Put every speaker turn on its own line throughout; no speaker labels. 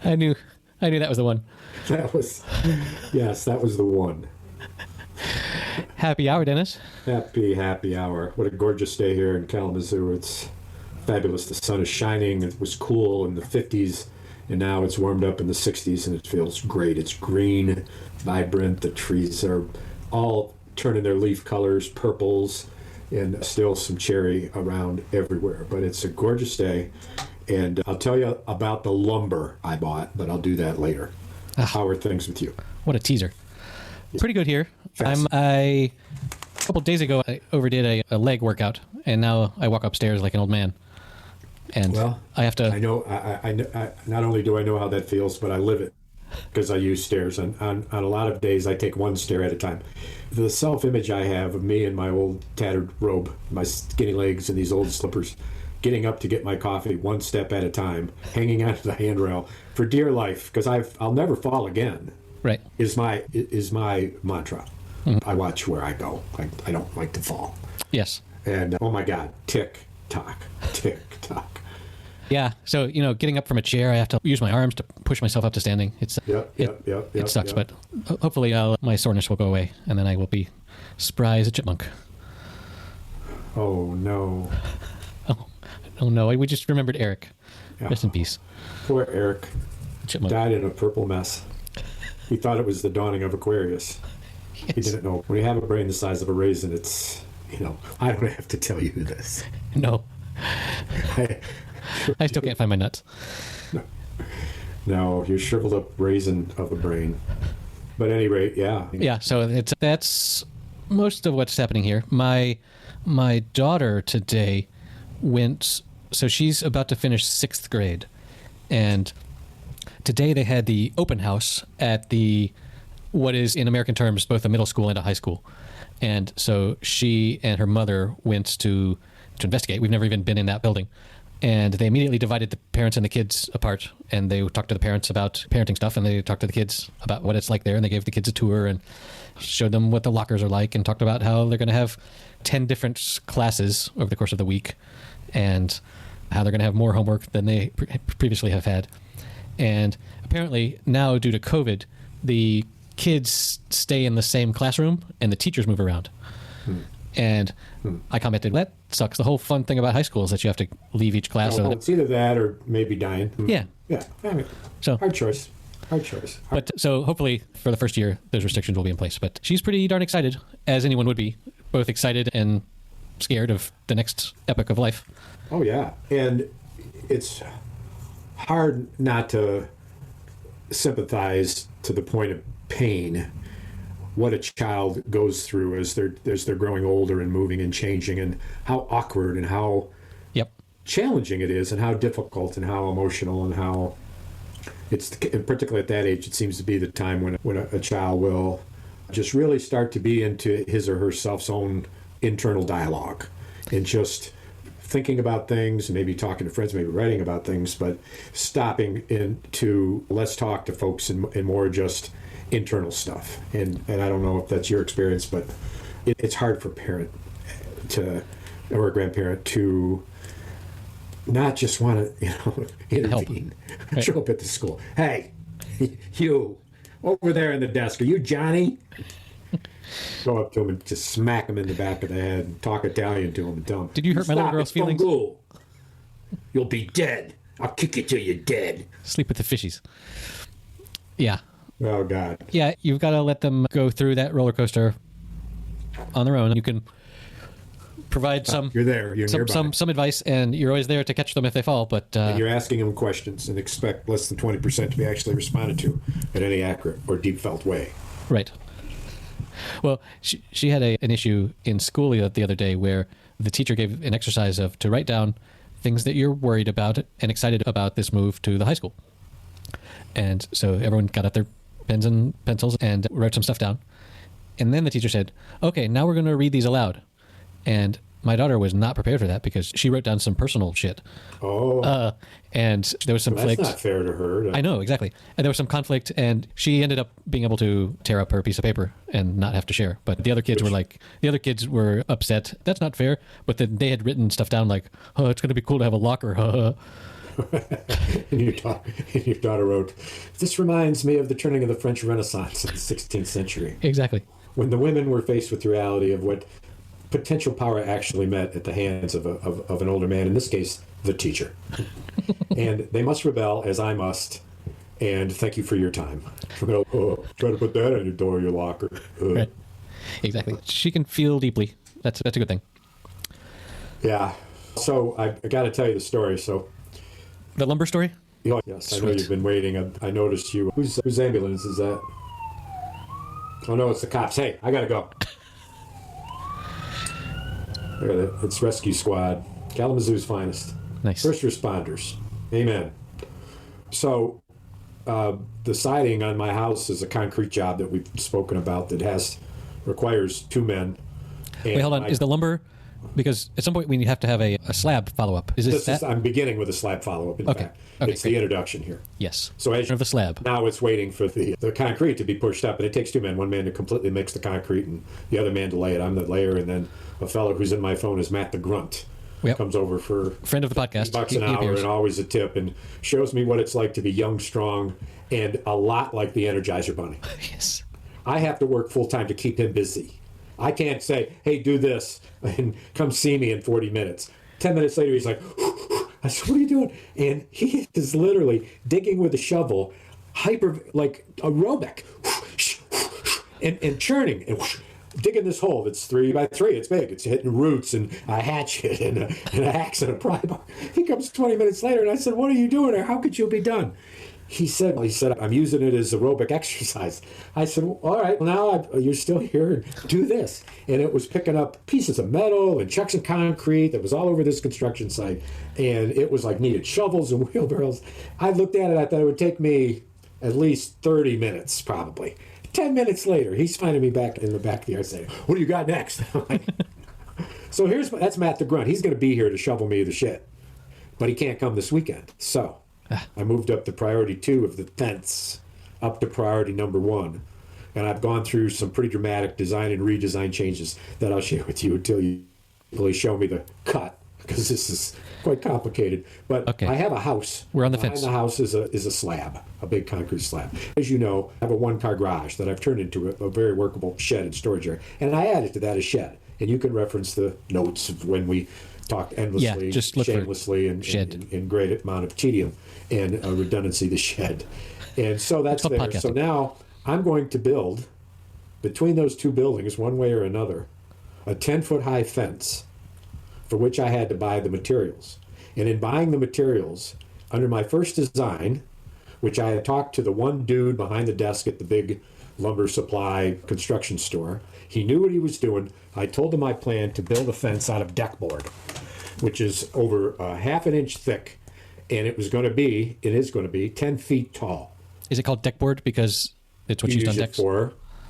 I knew that was the one.
Yes, that was the one.
Happy hour, Dennis.
Happy hour. What a gorgeous day here in Kalamazoo. It's fabulous. The sun is shining. It was cool in the 50s, and now it's warmed up in the 60s, and it feels great. It's green, vibrant. The trees are all turning their leaf colors, purples, and still some cherry around everywhere. But it's a gorgeous day, and I'll tell you about the lumber I bought, but I'll do that later. How are things with you?
What a teaser. Pretty good here. A couple of days ago, I overdid a leg workout, and now I walk upstairs like an old man. And
well,
I have to...
I know, I not only do I know how that feels, but I live it because I use stairs. On a lot of days, I take one stair at a time. The self-image I have of me in my old tattered robe, my skinny legs and these old slippers, getting up to get my coffee one step at a time, hanging onto the handrail for dear life, because I'll never fall again.
Right.
Is my mantra. Mm-hmm. I watch where I go. I don't like to fall.
Yes.
And oh my God, tick tock, tick tock.
Yeah. So getting up from a chair, I have to use my arms to push myself up to standing. It sucks, but hopefully my soreness will go away, and then I will be spry as a chipmunk.
Oh no.
Oh no! We just remembered Eric. Yeah. Rest in peace.
Poor Eric.
Chipmunk.
Died in a purple mess. He thought it was the dawning of Aquarius. Yes. He didn't know. When you have a brain the size of a raisin, it's, I don't have to tell you this.
No. I still can't find my nuts.
No, you're shriveled up raisin of a brain. But at any rate, yeah.
Yeah, so that's most of what's happening here. My daughter today so she's about to finish 6th grade. And today they had the open house at what is in American terms both a middle school and a high school. And so she and her mother went to investigate. We've never even been in that building. And they immediately divided the parents and the kids apart. And they talked to the parents about parenting stuff, and they talked to the kids about what it's like there. And they gave the kids a tour and showed them what the lockers are like, and talked about how they're going to have 10 different classes over the course of the week, and how they're going to have more homework than they previously have had. And apparently now, due to COVID, the kids stay in the same classroom and the teachers move around. And I commented, that sucks. The whole fun thing about high school is that you have to leave each class.
It's either that or maybe dying.
Yeah.
Yeah. I mean,
so
hard choice.
But so hopefully for the first year, those restrictions will be in place. But she's pretty darn excited, as anyone would be, both excited and scared of the next epoch of life.
Oh, yeah. And it's hard not to sympathize to the point of pain what a child goes through as they're growing older and moving and changing, and how awkward and how challenging it is, and how difficult and how emotional, and how and particularly at that age, it seems to be the time when a child will just really start to be into his or herself's own internal dialogue, and just thinking about things, and maybe talking to friends, maybe writing about things, but stopping into let's talk to folks and more just internal stuff. And I don't know if that's your experience, but it's hard for a parent or a grandparent to not just want to intervene. Right. Show up at the school. Hey, you over there in the desk, are you Johnny? Go up to him and just smack him in the back of the head and talk Italian to him and tell him,
did you hurt my little girl's feelings?
You'll be dead. I'll kick you till you're dead.
Sleep with the fishies. Yeah.
Oh, God.
Yeah, you've got to let them go through that roller coaster on their own. You can provide
you're there. You're
some advice, and you're always there to catch them if they fall. But
and you're asking them questions and expect less than 20% to be actually responded to in any accurate or deep felt way.
Right. Well, she had an issue in school the other day where the teacher gave an exercise to write down things that you're worried about and excited about this move to the high school. And so everyone got out their pens and pencils and wrote some stuff down. And then the teacher said, okay, now we're going to read these aloud. And my daughter was not prepared for that because she wrote down some personal shit. And there was some
That's not fair to her.
I know, exactly. And there was some conflict, and she ended up being able to tear up her piece of paper and not have to share. But the other kids were upset. That's not fair. But then they had written stuff down like, oh, it's going to be cool to have a locker.
And your daughter wrote, this reminds me of the turning of the French Renaissance in the 16th century.
Exactly.
When the women were faced with the reality of what potential power actually meant at the hands of an older man, in this case, the teacher. And they must rebel, as I must, and thank you for your time. Try to put that on your door, your locker.
Right. Exactly. She can feel deeply. That's a good thing.
Yeah. So I got to tell you the story. So
the lumber story?
Oh, yes,
Sweet.
I know you've been waiting. I noticed you. Whose ambulance is that? Oh, no, it's the cops. Hey, I got to go. Look at it. It's Rescue Squad. Kalamazoo's finest.
Nice.
First responders. Amen. So the siding on my house is a concrete job that we've spoken about that requires 2 men.
Wait, hold on. Is the lumber... Because at some point we have to have a slab follow-up.
I'm beginning with a slab follow-up, in fact. It's
great.
The introduction here.
Yes.
So as
of the slab.
Now it's waiting for the concrete to be pushed up, and it takes 2 men. 1 man to completely mix the concrete, and the other man to lay it. I'm the layer, and then a fellow who's in my phone is Matt the Grunt.
Yep.
Comes over for
friend of the podcast.
$10 an hour and always a tip, and shows me what it's like to be young, strong, and a lot like the Energizer Bunny.
Yes.
I have to work full-time to keep him busy. I can't say, hey, do this, and come see me in 40 minutes. 10 minutes later, he's like, I said, what are you doing? And he is literally digging with a shovel, like aerobic, and churning, and digging this hole that's 3 by 3. It's big. It's hitting roots and a hatchet and an axe and a pry bar. He comes 20 minutes later, and I said, what are you doing there? How could you be done? He said, I'm using it as aerobic exercise. I said, well, all right, well, now you're still here, and do this. And it was picking up pieces of metal and chunks of concrete that was all over this construction site. And it was like needed shovels and wheelbarrows. I looked at it, I thought it would take me at least 30 minutes, probably. 10 minutes later, he's finding me back in the back of the yard saying, what do you got next? So that's Matt the Grunt. He's going to be here to shovel me the shit. But he can't come this weekend. So I moved up to priority 2 of the fence up to priority number 1. And I've gone through some pretty dramatic design and redesign changes that I'll share with you until you really show me the cut, because this is quite complicated. But I have a house.
We're on the fence.
Behind the house is a slab, a big concrete slab. As you know, I have a 1-car garage that I've turned into a very workable shed and storage area. And I added to that a shed. And you can reference the notes of when we talked endlessly, shamelessly, and in great amount of tedium and redundancy, the shed. And so that's there. Podcasting. So now I'm going to build, between those 2 buildings, one way or another, a 10-foot high fence for which I had to buy the materials. And in buying the materials, under my first design, which I had talked to the one dude behind the desk at the big lumber supply construction store, he knew what he was doing. I told him my plan to build a fence out of deck board, which is over a half an inch thick, and it is going to be 10 feet tall.
Is it called deck board because it's what's used on decks?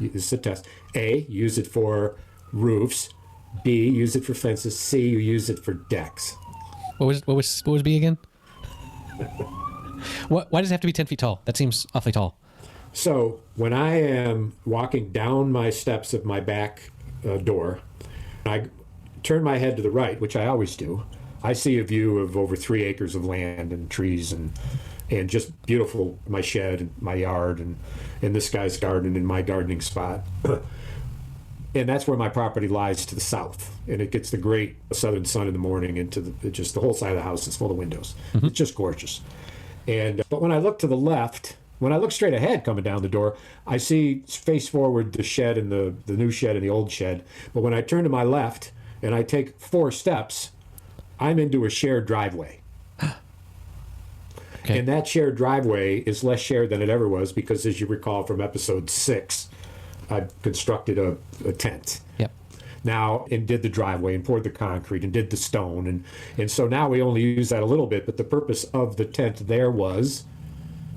It's a test. A, use it for roofs. B, use it for fences. C, you use it for decks.
What was B again? Why does it have to be 10 feet tall? That seems awfully tall.
So when I am walking down my steps of my back door, I turn my head to the right, which I always do. I see a view of over 3 acres of land and trees and just beautiful, my shed and my yard and this guy's garden and my gardening spot. And that's where my property lies to the south. And it gets the great southern sun in the morning into the whole side of the house is full of windows. Mm-hmm. It's just gorgeous. But when I look to the left, when I look straight ahead coming down the door, I see face forward the shed and the new shed and the old shed. But when I turn to my left and I take 4 steps, I'm into a shared driveway. Okay. And that shared driveway is less shared than it ever was because, as you recall from episode 6, I constructed a tent.
Yep.
Now, and did the driveway and poured the concrete and did the stone. And so now we only use that a little bit, but the purpose of the tent there was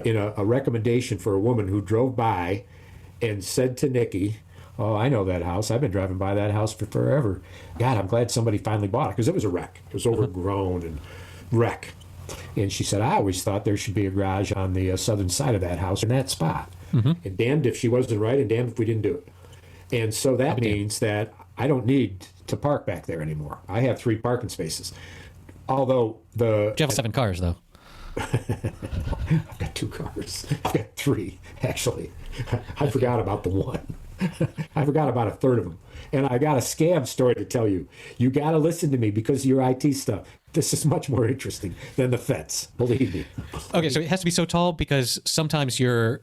in a recommendation for a woman who drove by and said to Nikki, Oh, I know that house. I've been driving by that house for forever. God, I'm glad somebody finally bought it because it was a wreck. It was overgrown and wreck. And she said, I always thought there should be a garage on the southern side of that house in that spot. And damned if she wasn't right, and damned if we didn't do it. And so that means that I don't need to park back there anymore. I have 3 parking spaces. Although
You have 7 cars, though.
I've got 2 cars. I've got 3, actually. I forgot about the one. I forgot about a third of them. And I got a scam story to tell you. You got to listen to me because of your IT stuff. This is much more interesting than the fence. Believe me.
Okay, so it has to be so tall because sometimes you're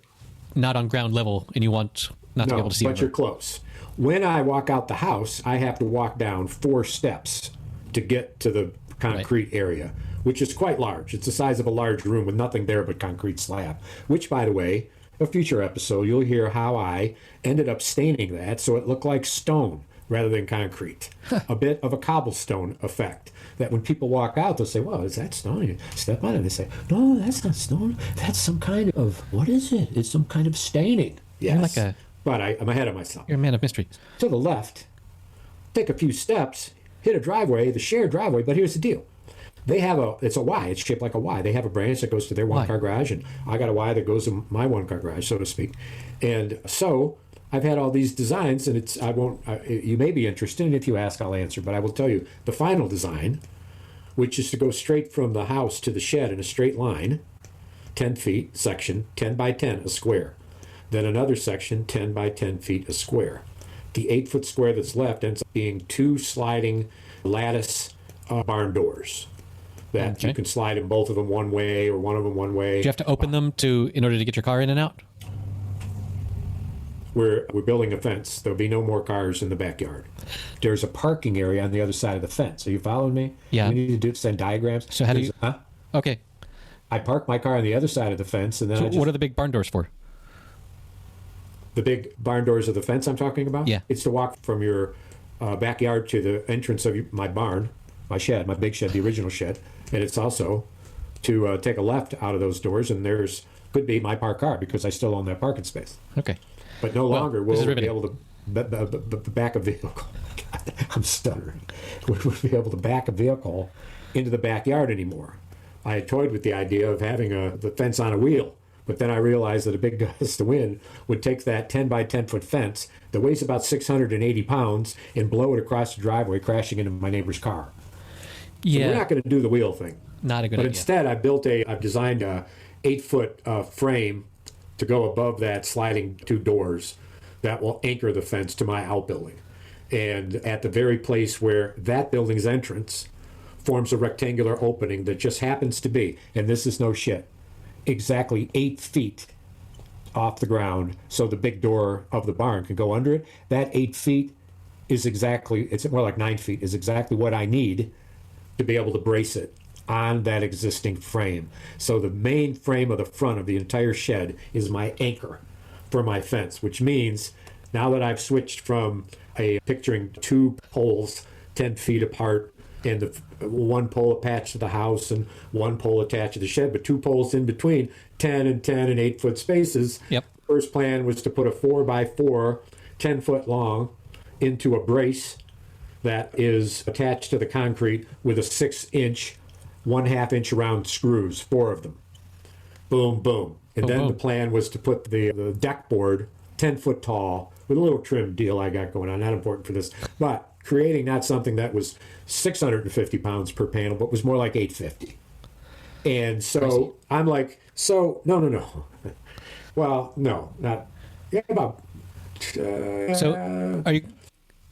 not on ground level and you want not to be able to see.
But you're close. When I walk out the house, I have to walk down 4 steps to get to the concrete area, which is quite large. It's the size of a large room with nothing there but concrete slab, which, by the way, a future episode, you'll hear how I ended up staining that so it looked like stone rather than concrete. A bit of a cobblestone effect that when people walk out, they'll say, well, is that stone? You step on it, they say, no, that's not stone. That's some kind of, what is it? It's some kind of staining. Yes. But I'm ahead of myself.
You're a man of mystery.
To the left, take a few steps, hit a driveway, the shared driveway, but here's the deal. They have it's a Y. It's shaped like a Y. They have a branch that goes to their 1-car garage, and I got a Y that goes to my 1-car garage, so to speak. And so I've had all these designs, and you may be interested, and if you ask, I'll answer, but I will tell you the final design, which is to go straight from the house to the shed in a straight line, 10 feet section, 10 by 10, a square. Then another section, 10 by 10 feet, a square. The 8-foot square that's left ends up being 2 sliding lattice barn doors that you can slide in both of them one way or one of them one way.
Do you have to open them in order to get your car in and out?
We're building a fence. There'll be no more cars in the backyard. There's a parking area on the other side of the fence. Are you following me?
Yeah.
We need to send diagrams.
So how do you... Okay.
I park my car on the other side of the fence, and then
what are the big barn doors for?
The big barn doors of the fence I'm talking about?
Yeah.
It's to walk from your backyard to the entrance of my barn, my shed, my big shed, the original shed. And it's also to take a left out of those doors, and could be my parked car because I still own that parking space.
Okay.
But no longer will we be able to back a vehicle. God, I'm stuttering. We wouldn't be able to back a vehicle into the backyard anymore. I had toyed with the idea of having the fence on a wheel, but then I realized that a big gust of wind would take that 10 by 10 foot fence that weighs about 680 pounds and blow it across the driveway, crashing into my neighbor's car.
Yeah.
So we're not going to do the wheel thing.
Not a good idea.
But instead, I've designed a 8-foot frame to go above that sliding 2 doors that will anchor the fence to my outbuilding. And at the very place where that building's entrance forms a rectangular opening that just happens to be, and this is no shit, exactly 8 feet off the ground so the big door of the barn can go under it. That 8 feet is it's more like 9 feet, is exactly what I need to be able to brace it on that existing frame. So the main frame of the front of the entire shed is my anchor for my fence, which means now that I've switched from picturing 2 poles 10 feet apart and the 1 pole attached to the house and 1 pole attached to the shed, but 2 poles in between, 10 and 10 and 8-foot spaces.
Yep.
First plan was to put a 4x4, 10-foot long, into a brace that is attached to the concrete with a 6-inch, 1/2 inch round screws, 4 of them. Boom, boom. And then the plan was to put the deck board 10 foot tall with a little trim deal I got going on, not important for this, but creating not something that was 650 pounds per panel, but was more like 850. And so I'm like, no. Well, no, not, yeah, about.
So are you...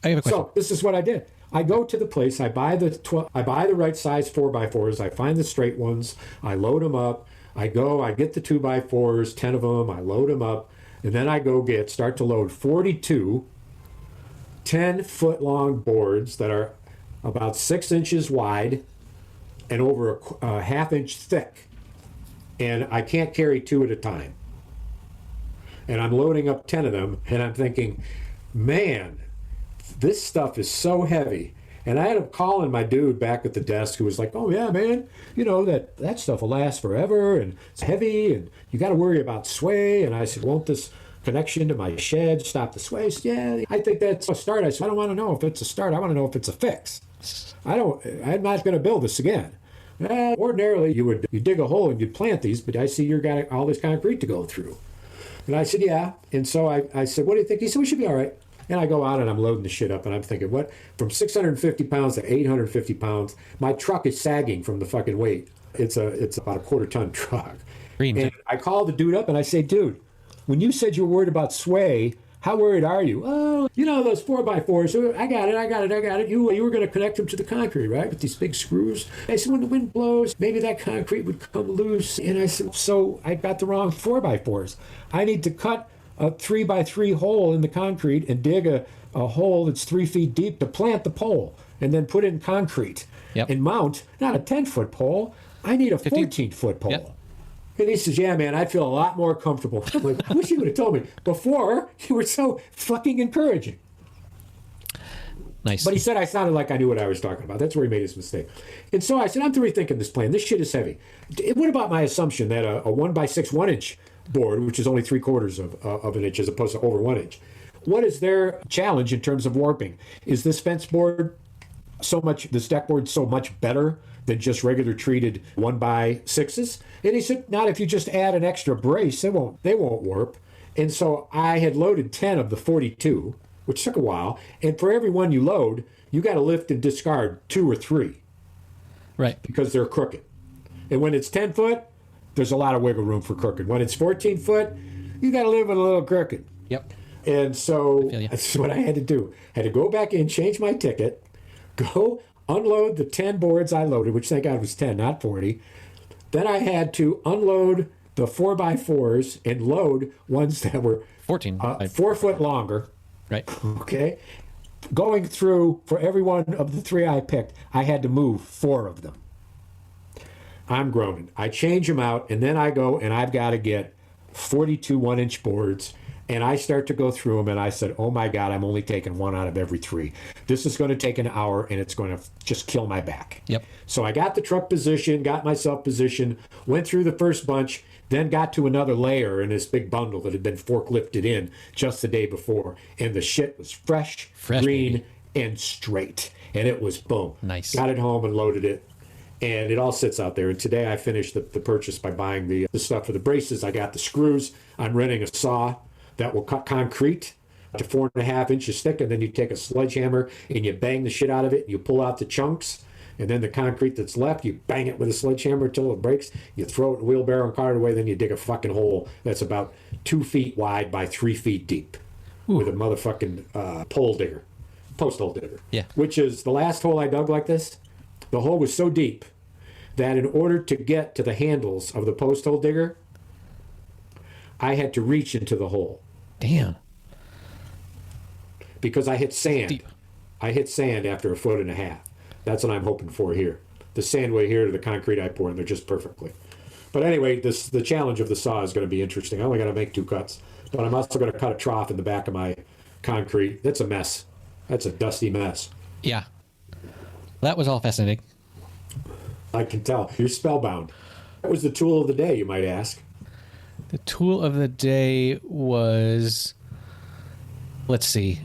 I have a question.
So this is what I did. I go to the place. I buy the right size 4x4s. I find the straight ones. I load them up. I get the 2x4s, 10 of them. I load them up, and then I start to load 42 10-foot long boards that are about 6 inches wide and over a 1/2 inch thick. And I can't carry 2 at a time. And I'm loading up 10 of them, and I'm thinking, man, this stuff is so heavy. And I ended up calling my dude back at the desk who was like, oh, yeah, man, that stuff will last forever, and it's heavy, and you got to worry about sway. And I said, won't this connection to my shed, stop the sway. Yeah, I think that's a start. I said, I don't want to know if it's a start. I want to know if it's a fix. I'm not going to build this again. Ordinarily, you dig a hole and you'd plant these, but I see you've got all this concrete to go through. And I said, yeah. And so I said, what do you think? He said, we should be all right. And I go out and I'm loading the shit up and I'm thinking, what? From 650 pounds to 850 pounds, my truck is sagging from the fucking weight. It's about a quarter-ton truck. And I called the dude up and I say, dude, when you said you were worried about sway, how worried are you? Oh, those 4x4s. I got it. You were going to connect them to the concrete, right? With these big screws. I said, when the wind blows, maybe that concrete would come loose. And I said, so I got the wrong 4x4s. I need to cut a 3x3 hole in the concrete and dig a hole that's 3 feet deep to plant the pole and then put in concrete and mount, not a 10-foot pole. I need a 14-foot pole. Yep. And he says, yeah, man, I feel a lot more comfortable. I'm like, I wish you would have told me before. You were so fucking encouraging.
Nice.
But he said I sounded like I knew what I was talking about. That's where he made his mistake. And so I said, I'm rethinking this plan. This shit is heavy. What about my assumption that a 1x6 1-inch board, which is only 3/4 of an inch as opposed to over 1 inch, what is their challenge in terms of warping? Is this fence board this deck board so much better than just regular treated 1x6s? And he said, not if you just add an extra brace, they won't warp. And so I had loaded 10 of the 42, which took a while. And for every one you load, you got to lift and discard 2 or 3.
Right.
Because they're crooked. And when it's 10 foot, there's a lot of wiggle room for crooked. When it's 14 foot, you got to live with a little crooked.
Yep.
And so that's what I had to do. I had to go back in, change my ticket, go unload the 10 boards I loaded, which thank God was 10, not 40. Then I had to unload the 4x4s and load ones that were
14,
4 foot longer.
Right.
Okay. Going through, for every one of the 3 I picked, I had to move 4 of them. I'm groaning. I change them out, and then I go and I've got to get 42 1-inch boards. And I start to go through them, and I said, oh, my God, I'm only taking 1 out of every 3. This is going to take an hour, and it's going to just kill my back.
Yep.
So I got the truck positioned, got myself positioned, went through the first bunch, then got to another layer in this big bundle that had been forklifted in just the day before. And the shit was fresh green, baby. And straight. And it was boom.
Nice.
Got it home and loaded it. And it all sits out there. And today I finished the purchase by buying the stuff for the braces. I got the screws. I'm renting a saw that will cut concrete to 4.5 inches thick, and then you take a sledgehammer and you bang the shit out of it, and you pull out the chunks, and then the concrete that's left, you bang it with a sledgehammer until it breaks, you throw it in a wheelbarrow and cart it away, then you dig a fucking hole that's about 2 feet wide by 3 feet deep. Ooh. With a motherfucking post hole digger.
Yeah.
Which is the last hole I dug like this. The hole was so deep that in order to get to the handles of the post hole digger, I had to reach into the hole.
Damn.
Because I hit sand.
Deep.
I hit sand after 1.5 foot. That's what I'm hoping for here. The sand way here to the concrete I pour in, they're just perfectly. But anyway, the challenge of the saw is going to be interesting. I only got to make 2 cuts. But I'm also going to cut a trough in the back of my concrete. That's a mess. That's a dusty mess.
Yeah. That was all fascinating.
I can tell. You're spellbound. What was the tool of the day, you might ask?
The tool of the day was, let's see,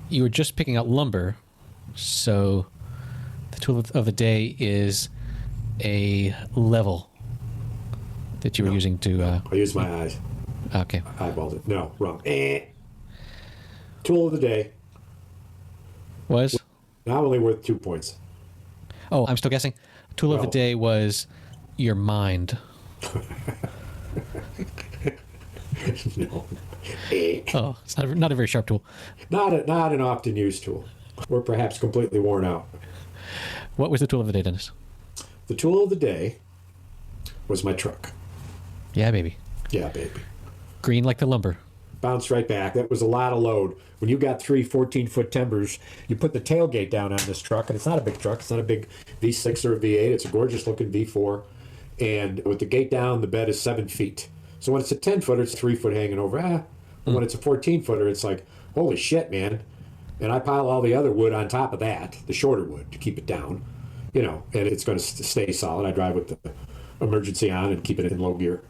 you were just picking out lumber, so the tool of the day is a level that you were using to...
I used my eyes.
Okay.
I eyeballed it. No, wrong. Tool of the day
was?
Not only worth 2 points.
Oh, I'm still guessing. Tool of the day was your mind.
No.
Oh, it's not a very sharp tool.
Not an often used tool. Or perhaps completely worn out.
What was the tool of the day, Dennis?
The tool of the day was my truck.
Yeah, baby.
Yeah, baby.
Green like the lumber.
Bounced right back. That was a lot of load. When you got 3 14-foot timbers, you put the tailgate down on this truck, and it's not a big truck. It's not a big V6 or a V8. It's a gorgeous-looking V4. And with the gate down, the bed is 7 feet. So when it's a 10-footer, it's 3 foot hanging over. But when it's a 14-footer, it's like, holy shit, man. And I pile all the other wood on top of that, the shorter wood, to keep it down. And it's going to stay solid. I drive with the emergency on and keep it in low gear.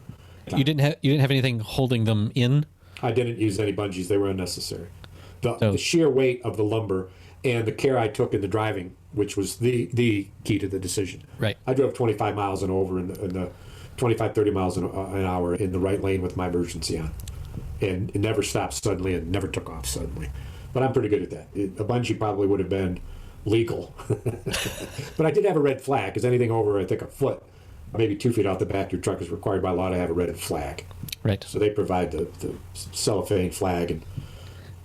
You didn't have anything holding them in?
I didn't use any bungees. They were unnecessary.
So-
The sheer weight of the lumber and the care I took in the driving, which was the key to the decision.
Right.
I drove 25 miles and over in the 25, 30 miles an hour in the right lane with my emergency on. And it never stopped suddenly and never took off suddenly. But I'm pretty good at that. A bungee probably would have been legal. But I did have a red flag, because anything over, I think, a foot, maybe 2 feet off the back of your truck is required by law to have a red flag.
Right.
So they provide the cellophane flag and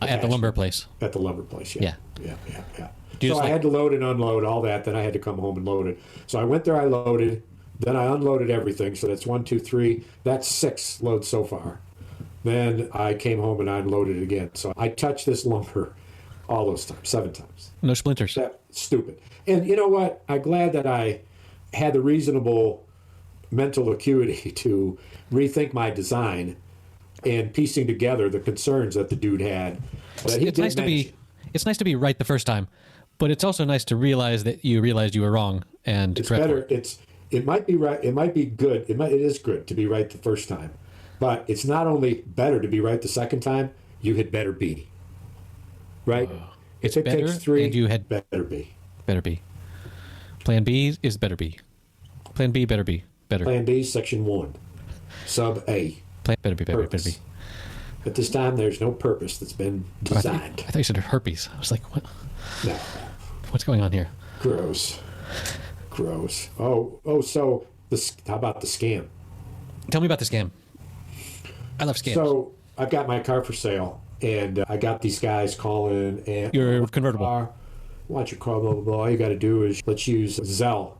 At the lumber place.
at the lumber place. Yeah.
Yeah.
So
Do you just
I had to load and unload all that. Then I had to come home and load it. So I went there, I loaded. Then I unloaded everything. So that's 1, 2, 3. That's 6 loads so far. Then I came home and I unloaded it again. So I touched this lumber all those times, 7 times.
No splinters.
That's stupid. And you know what? I'm glad that I had the reasonable mental acuity to rethink my design and piecing together the concerns that the dude had. That he
It's
did
nice to be.
mention.
It's nice to be right the first time, but it's also nice to realize that you realized you were wrong and
It's
correct
better.
it.
It might be right. It might be good. It is good to be right the first time, but it's not only better to be right the second time. You had better be right.
It's
If it
better,
takes 3,
and you had
better be.
better be. Plan B is better be. Plan B better be better.
Plan B, section 1, sub A.
Plan better be better be.
Purpose. At this time, there's no purpose that's been
I
designed.
thought you said herpes. I was like, what?
No.
What's going on here?
Gross. So how about the scam?
Tell me about the scam. I love scams.
So I've got my car for sale, and I got these guys calling and
Your convertible.
Want your car? Blah blah blah. All you got to do is let's use Zelle,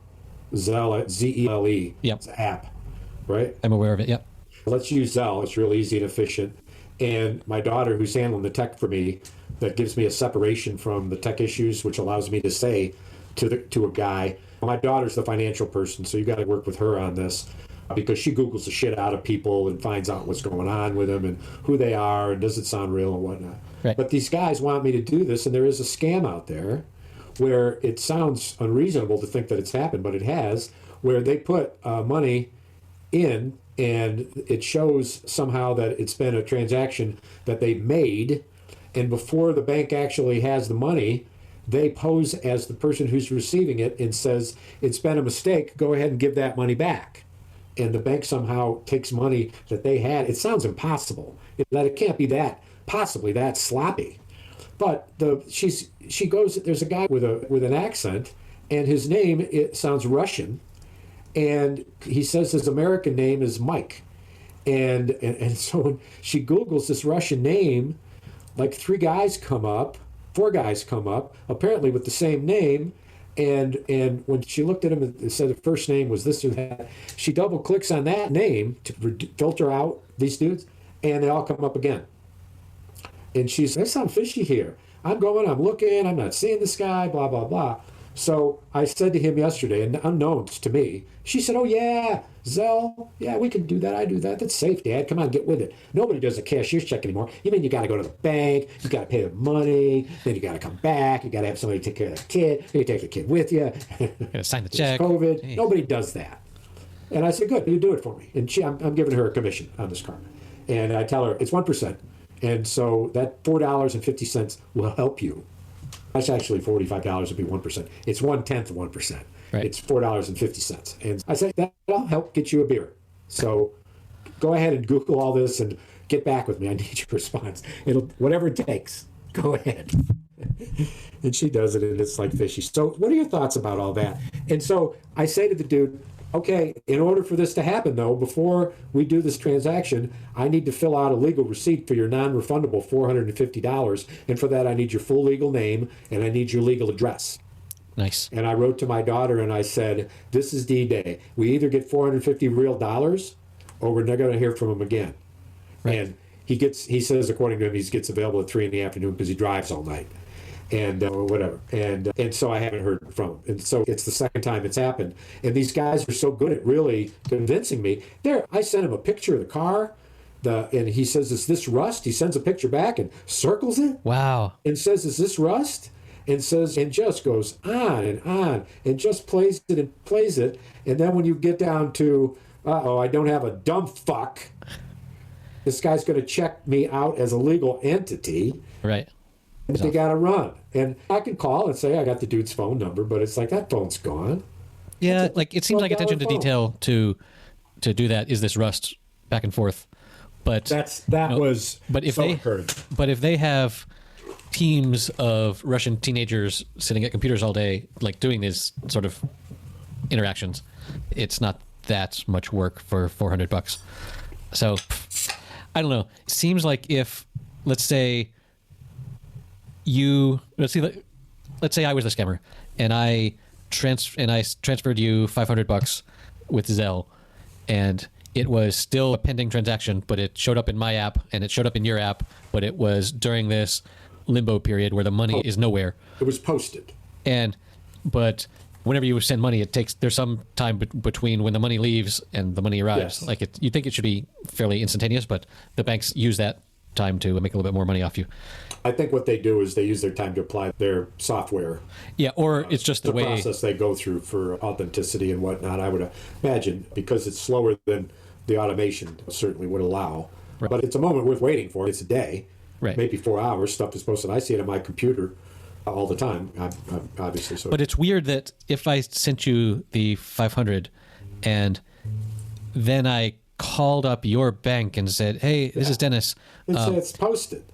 Zelle.
Yep.
It's an app, right?
I'm aware of it. Yep.
Let's use Zelle. It's real easy and efficient. And my daughter, who's handling the tech for me, that gives me a separation from the tech issues, which allows me to say to a guy, my daughter's the financial person, so you got to work with her on this, because she Googles the shit out of people and finds out what's going on with them and who they are and does it sound real and whatnot.
Right.
But these guys want me to do this, and there is a scam out there where it sounds unreasonable to think that it's happened, but it has, where they put money in, and it shows somehow that it's been a transaction that they made, and before the bank actually has the money, they pose as the person who's receiving it and says, it's been a mistake, go ahead and give that money back. And the bank somehow takes money that they had. It sounds impossible, that it can't be that, possibly that sloppy. But she goes, there's a guy with an accent, and his name, it sounds Russian, and he says his American name is Mike. And so when she Googles this Russian name, like 4 guys come up, apparently with the same name. And when she looked at him and said the first name was this or that, she double clicks on that name to filter out these dudes, and they all come up again. And she's, there's something fishy here. I'm looking, I'm not seeing this guy, blah, blah, blah. So I said to him yesterday, and unknowns to me, she said, oh yeah, Zelle, yeah, we can do that, I do that. That's safe, Dad, come on, get with it. Nobody does a cashier's check anymore. You mean you got to go to the bank, you got to pay the money, then you got to come back, you got to have somebody take care of the kid, you take the kid with you.
Gotta sign the check.
COVID,
Jeez.
Nobody does that. And I said, good, you do it for me. And I'm giving her a commission on this car. And I tell her, it's 1%. And so that $4.50 will help you. That's actually $45 would be 1%. It's 1/10 of 1%.
Right.
It's $4.50. And I said, that'll help get you a beer. So go ahead and Google all this and get back with me. I need your response. Whatever it takes. Go ahead. And she does it, and it's like fishy. So what are your thoughts about all that? And so I say to the dude, okay, in order for this to happen, though, before we do this transaction, I need to fill out a legal receipt for your non-refundable $450. And for that, I need your full legal name, and I need your legal address.
Nice.
And I wrote to my daughter, and I said, this is D-Day. We either get $450 real dollars, or we're not going to hear from him again.
Right.
And he says, according to him, he gets available at 3 p.m. because he drives all night. And or whatever, and so I haven't heard from him, and so it's the second time it's happened. And these guys are so good at really convincing me. I sent him a picture of the car, and he says, "Is this rust?" He sends a picture back and circles it,
Wow.
and says, "Is this rust?" And says, and just goes on, and just plays it, and then when you get down to, I don't have a dumb fuck. This guy's going to check me out as a legal entity.
Right.
And they got to run. And I can call and say, I got the dude's phone number, but it's like, that phone's gone.
Yeah, like it seems like attention to
phone.
detail to do that is this rust back and forth. But if they have teams of Russian teenagers sitting at computers all day, like doing these sort of interactions, it's not that much work for $400. So I don't know. It seems like if, let's say I was the scammer and I transferred you $500 with Zelle, and it was still a pending transaction, but it showed up in my app and it showed up in your app, but it was during this limbo period where the money is nowhere.
It was posted.
But whenever you send money, there's some time between when the money leaves and the money arrives.
Yes.
Like you think it should be fairly instantaneous, but the banks use that time to make a little bit more money off you.
I think what they do is they use their time to apply their software.
Yeah, or it's just the way
process they go through for authenticity and whatnot. I would imagine because it's slower than the automation certainly would allow. Right. But it's a moment worth waiting for. It's a day,
right?
Maybe 4 hours. Stuff is posted. I see it on my computer all the time. I'm obviously so.
But it's weird that if I sent you the 500 and then I called up your bank and said, "Hey, this is Dennis.
It's posted."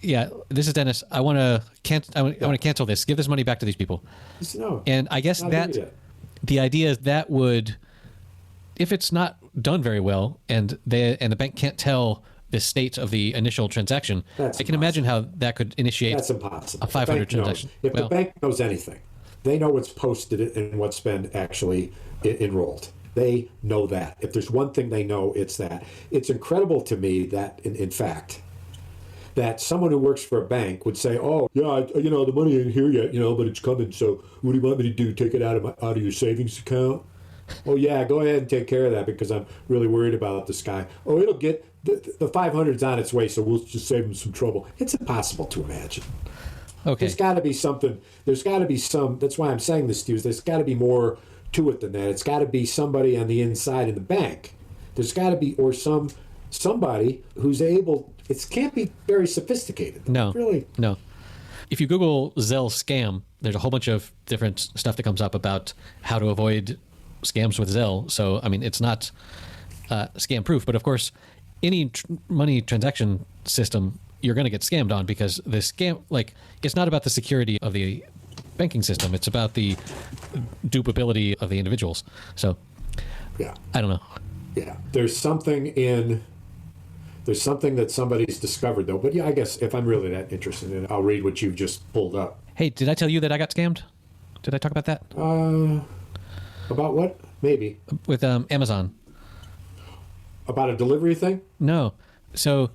Yeah, this is Dennis. I want to cancel this. Give this money back to these people.
No,
and I guess that the idea is that would, if it's not done very well, and the bank can't tell the state of the initial transaction, I can imagine how that could initiate.
That's impossible.
A 500 transaction.
If the bank knows anything, they know what's posted and what's been actually enrolled. They know that. If there's one thing they know, it's that. It's incredible to me that, in fact, that someone who works for a bank would say, "Oh, yeah, the money ain't here yet, but it's coming. So what do you want me to do? Take it out of your savings account? Oh, yeah, go ahead and take care of that because I'm really worried about this guy. Oh, it'll get the 500's on its way, so we'll just save him some trouble." It's impossible to imagine.
Okay.
There's got to be something. There's got to be some. That's why I'm saying this to you. There's got to be more to it than that. It's got to be somebody on the inside in the bank. There's got to be, or somebody who's able. It can't be very sophisticated.
No,
really.
No. If you Google Zelle scam, there's a whole bunch of different stuff that comes up about how to avoid scams with Zelle. So, I mean, it's not scam proof, but of course, any money transaction system you're going to get scammed on because the scam, it's not about the security of the banking system. It's about the dupability of the individuals. So,
yeah,
I don't know.
Yeah, there's something that somebody's discovered though. But yeah, I guess if I'm really that interested in it, I'll read what you've just pulled up.
Hey, did I tell you that I got scammed? Did I talk about that?
About what? Maybe
with Amazon.
About a delivery thing?
No. So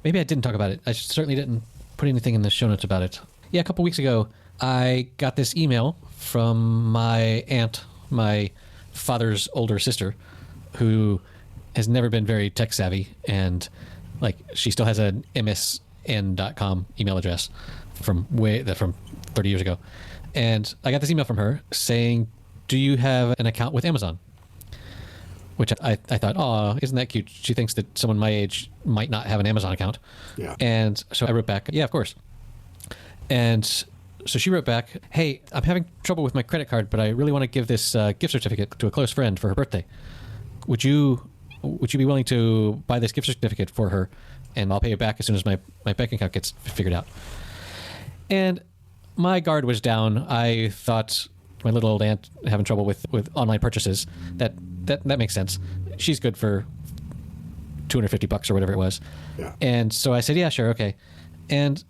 maybe I didn't talk about it. I certainly didn't put anything in the show notes about it. Yeah, a couple weeks ago, I got this email from my aunt, my father's older sister, who has never been very tech savvy, and she still has an msn.com email address from 30 years ago. And I got this email from her saying, "Do you have an account with Amazon?" Which I thought, oh, isn't that cute? She thinks that someone my age might not have an Amazon account.
Yeah.
And so I wrote back, yeah, of course. And so she wrote back, "Hey, I'm having trouble with my credit card, but I really want to give this gift certificate to a close friend for her birthday. Would you be willing to buy this gift certificate for her, and I'll pay it back as soon as my bank account gets figured out?" And my guard was down. I thought, my little old aunt having trouble with online purchases, that makes sense. She's good for $250 or whatever it was.
Yeah.
And so I said, yeah, sure, okay. And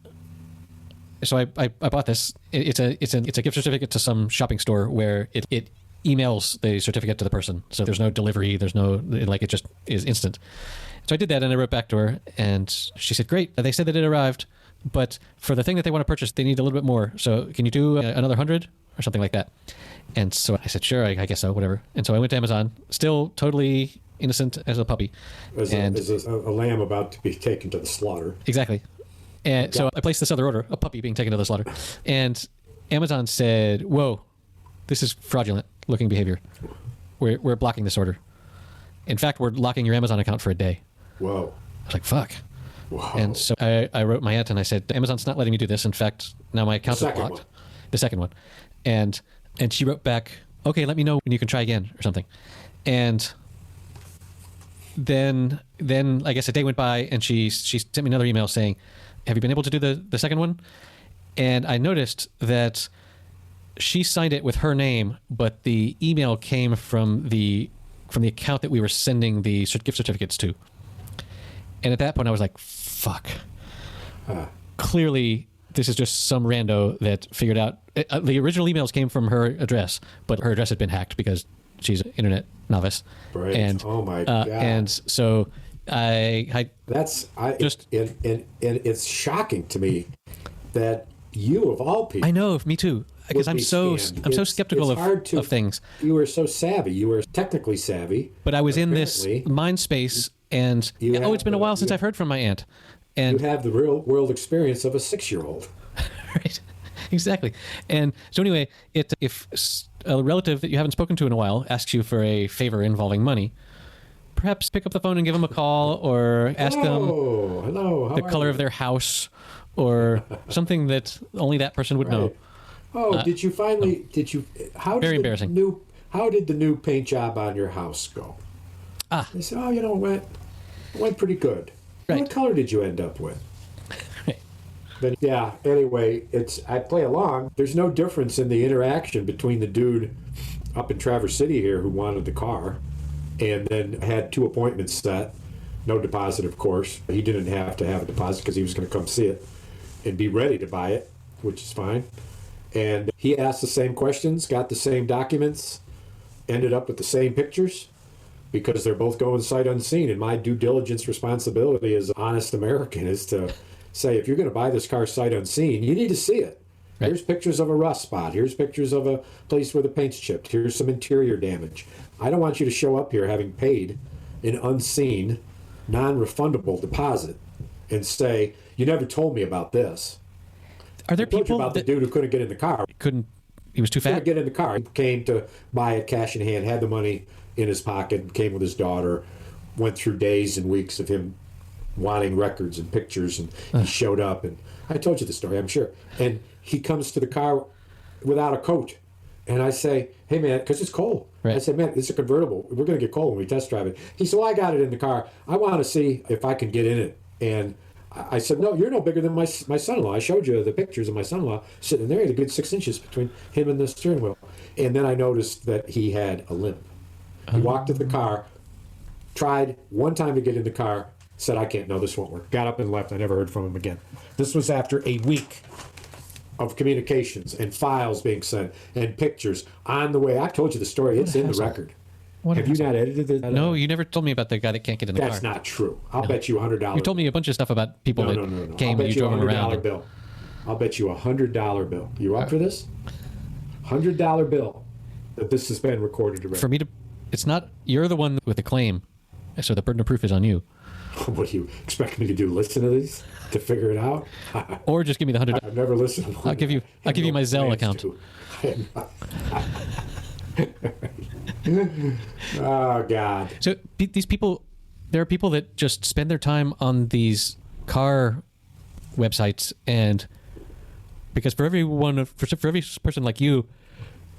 so I bought this. It's a gift certificate to some shopping store where it emails the certificate to the person. So there's no delivery. There's no, it just is instant. So I did that and I wrote back to her and she said, "Great. They said that it arrived, but for the thing that they want to purchase, they need a little bit more. So can you do another 100 or something like that?" And so I said, "Sure, I guess so, whatever." And so I went to Amazon, still totally innocent as a puppy.
As a lamb about to be taken to the slaughter.
Exactly. And so I placed this other order, a puppy being taken to the slaughter. And Amazon said, "Whoa, this is fraudulent looking behavior. We're blocking this order. In fact, we're locking your Amazon account for a day."
Whoa.
was like, fuck.
Wow.
And so I wrote my aunt and I said, Amazon's not letting me do this. In fact, now my account is blocked.
One.
The second one. And she wrote back, okay, let me know when you can try again or something. And then I guess a day went by and she sent me another email saying, have you been able to do the second one? And I noticed that she signed it with her name, but the email came from the account that we were sending the gift certificates to. And at that point I was like, fuck. Clearly this is just some rando that figured out the original emails came from her address, but her address had been hacked because she's an internet novice.
Right.
And
oh my God.
And so and
it's shocking to me that you of all people.
I know, me too. Because I'm so skeptical of things.
You were so savvy. You were technically savvy.
But I was in this mind space, and it's been a while since I've heard from my aunt. And
you have the real world experience of a 6-year-old.
Right. Exactly. And so anyway, if a relative that you haven't spoken to in a while asks you for a favor involving money, perhaps pick up the phone and give them a call, or ask them the color of their house, or something that only that person would know.
Did you finally? Very
embarrassing.
How did the new paint job on your house go? They said, it went pretty good.
Right.
What color did you end up with?
Right.
But anyway, I play along. There's no difference in the interaction between the dude up in Traverse City here who wanted the car, and then had 2 appointments set. No deposit, of course. He didn't have to have a deposit because he was going to come see it and be ready to buy it, which is fine. And he asked the same questions, got the same documents, ended up with the same pictures, because they're both going sight unseen. And my due diligence responsibility as an honest American is to say, if you're going to buy this car sight unseen, you need to see it. Right. Here's pictures of a rust spot. Here's pictures of a place where the paint's chipped. Here's some interior damage. I don't want you to show up here having paid an unseen, non-refundable deposit and say, you never told me about this.
Are there people
about the dude who couldn't get in the car?
He was too fat?
Couldn't get in the car. He came to buy it cash in hand, had the money in his pocket, came with his daughter, went through days and weeks of him wanting records and pictures, and he showed up. And I told you the story, I'm sure. And he comes to the car without a coat. And I say, hey, man, because it's cold. Right. I said, man, it's a convertible. We're going to get cold when we test drive it. He said, well, I got it in the car. I want to see if I can get in it. And I said, no, you're no bigger than my son-in-law. I showed you the pictures of my son-in-law sitting there. He had a good 6 inches between him and the steering wheel. And then I noticed that he had a limp. He walked to the car, tried one time to get in the car, said, I can't, no, this won't work. Got up and left. I never heard from him again. This was after a week of communications and files being sent and pictures on the way. I told you the story. It's in the record. Have you not edited it?
No, you never told me about the guy that can't get in the car.
That's not true. I'll bet you $100.
You told me a bunch of stuff about people that came and you drove them around.
Bill. I'll bet you a $100 bill. You up for this? $100 bill that this has been recorded around.
For me to, it's not, you're the one with the claim, so the burden of proof is on you.
What do you expect me to do? Listen to these to figure it out?
Or just give me the $100.
I've never listened to one.
I'll give you my Zelle account.
Oh God!
So these people, there are people that just spend their time on these car websites, and because for every person like you